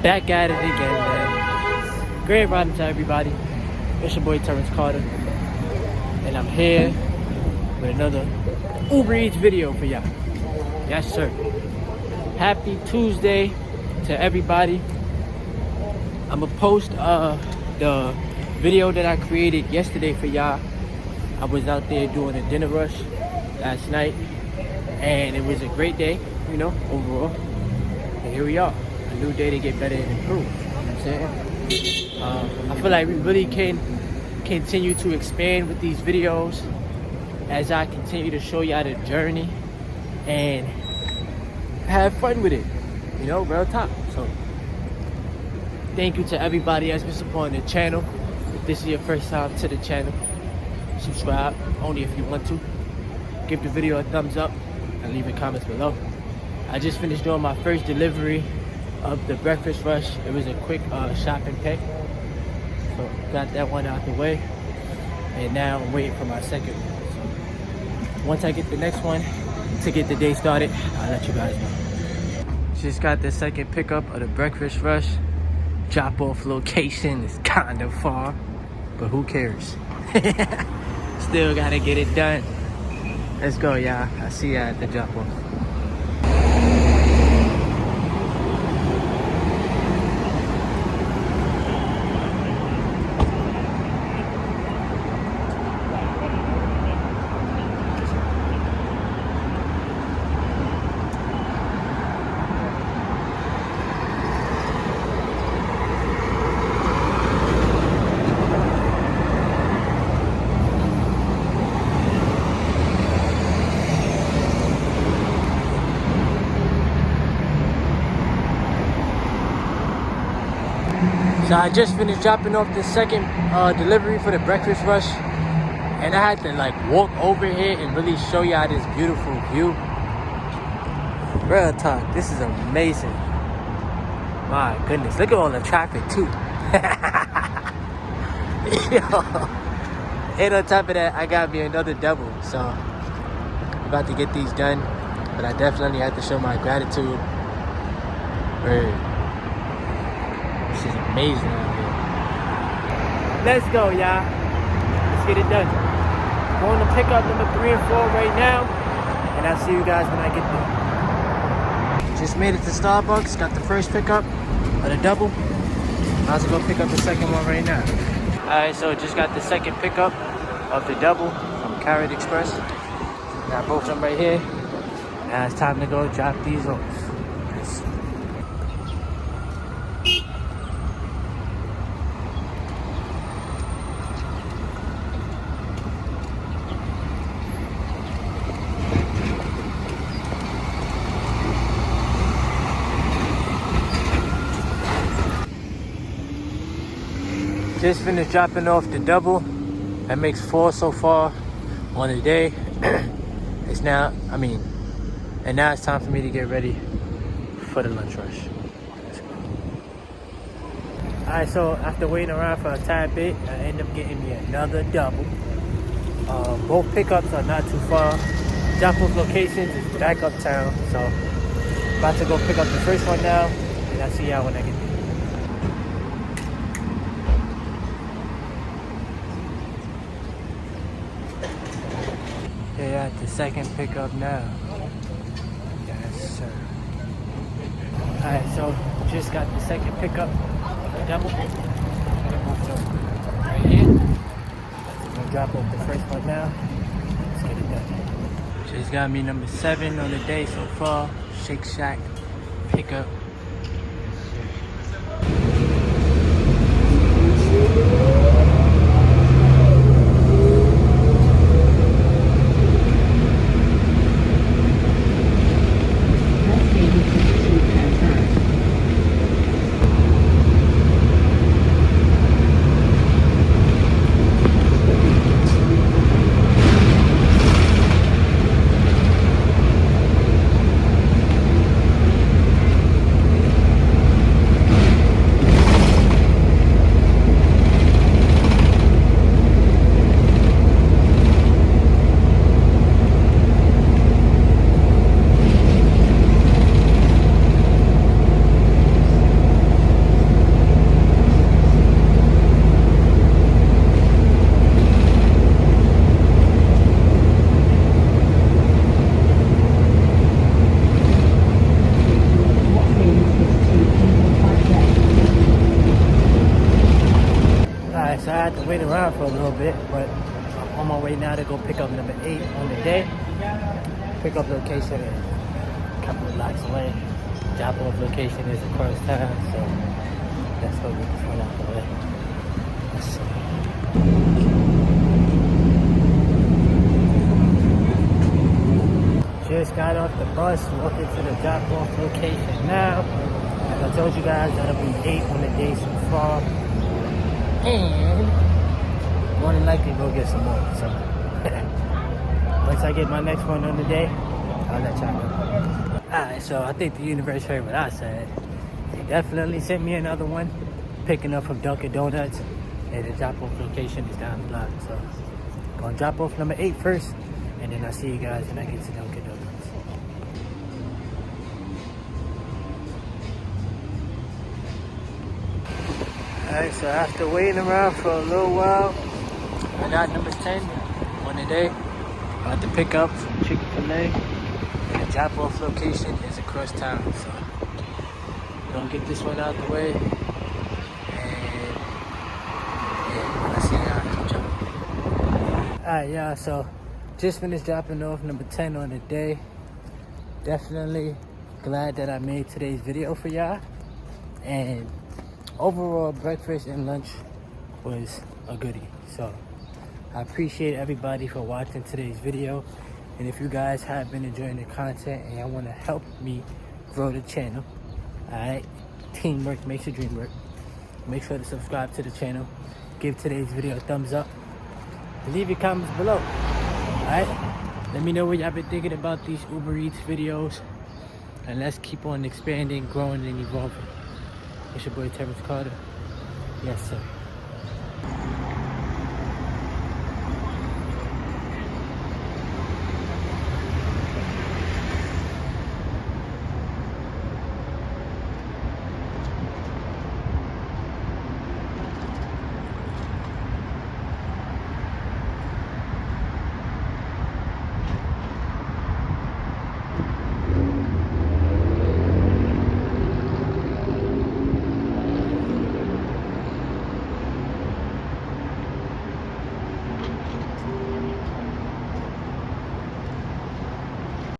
Back at it again, man. Great riding to everybody. It's your boy Terrence Carter, and I'm here with another Uber Eats video for y'all. Yes, sir. Happy Tuesday to everybody. I'm gonna post the video that I created yesterday for y'all. I was out there doing a dinner rush last night, and it was a great day, you know, overall. And here we are, a new day to get better and improve. You know what I'm saying? I feel like we really can continue to expand with these videos as I continue to show y'all the journey and have fun with it, you know, real talk. So thank you to everybody that's been supporting the channel. If this is your first time to the channel, subscribe only if you want to. Give the video a thumbs up and leave your comments below. I just finished doing my first delivery of the breakfast rush. It was a quick shop and pay, so got that one out the way, and now I'm waiting for my second one. So once I get the next one to get the day started, I'll let you guys know. Just got the second pickup of the breakfast rush. Drop off location is kind of far, but who cares? Still gotta get it done. Let's go, y'all. I'll see y'all at the drop off. So I just finished dropping off the second delivery for the breakfast rush, and I had to like walk over here and really show y'all this beautiful view. Real talk, this is amazing. My goodness, look at all the traffic too. Yo. And on top of that, I got me another double, so I'm about to get these done, but I definitely have to show my gratitude. This is amazing out here. Let's go, y'all. Let's get it done. Going to pick up number 3 and 4 right now, and I'll see you guys when I get there. Just made it to Starbucks. Got the first pickup of the double. Might as well go pick up the second one right now. Alright, so just got the second pickup of the double from Carrot Express. Got both of them right here. Now it's time to go drop these off. Just finished dropping off the double. That makes 4 so far on the day. And now it's time for me to get ready for the lunch rush. Alright, so after waiting around for a tad bit, I ended up getting me another double. Both pickups are not too far. Drop off locations is back uptown, so about to go pick up the first one now, and I'll see y'all when I get there. Here at the second pickup now. Yes, sir. Alright, so just got the second pickup. Double. Right here. I'm gonna drop off the first one now. Let's get it done. Just got me number 7 on the day so far. Shake Shack pickup. wait around for a little bit, but I'm on my way now to go pick up number 8 on the day. Pick up location is a couple of blocks away. Drop off location is across town, so let's go get this one out the way. Let's see. Just got off the bus, walking to the drop off location now. As I told you guys, that'll be 8 on the day so far. And more than likely we'll get some more. So once I get my next one on the day, I'll let y'all know. Alright, so I think the universe heard what I said. They definitely sent me another one, picking up from Dunkin' Donuts, and the drop-off location is down the block. So gonna drop off number 8 first, and then I'll see you guys when I get to Dunkin' Donuts. Alright, so after waiting around for a little while, I got number 10 on the day. I had to pick up from Chick-fil-A. And the drop-off location is across town, so gonna get this one out the way. And yeah, let's see how it goes. Alright, y'all, so just finished dropping off number 10 on the day. Definitely glad that I made today's video for y'all. And overall, breakfast and lunch was a goodie. So I appreciate everybody for watching today's video. And if you guys have been enjoying the content and y'all want to help me grow the channel, alright, teamwork makes the dream work. Make sure to subscribe to the channel. Give today's video a thumbs up. Leave your comments below. Alright, let me know what y'all been thinking about these Uber Eats videos. And let's keep on expanding, growing, and evolving. It's your boy Terrence Carter. Yes, sir.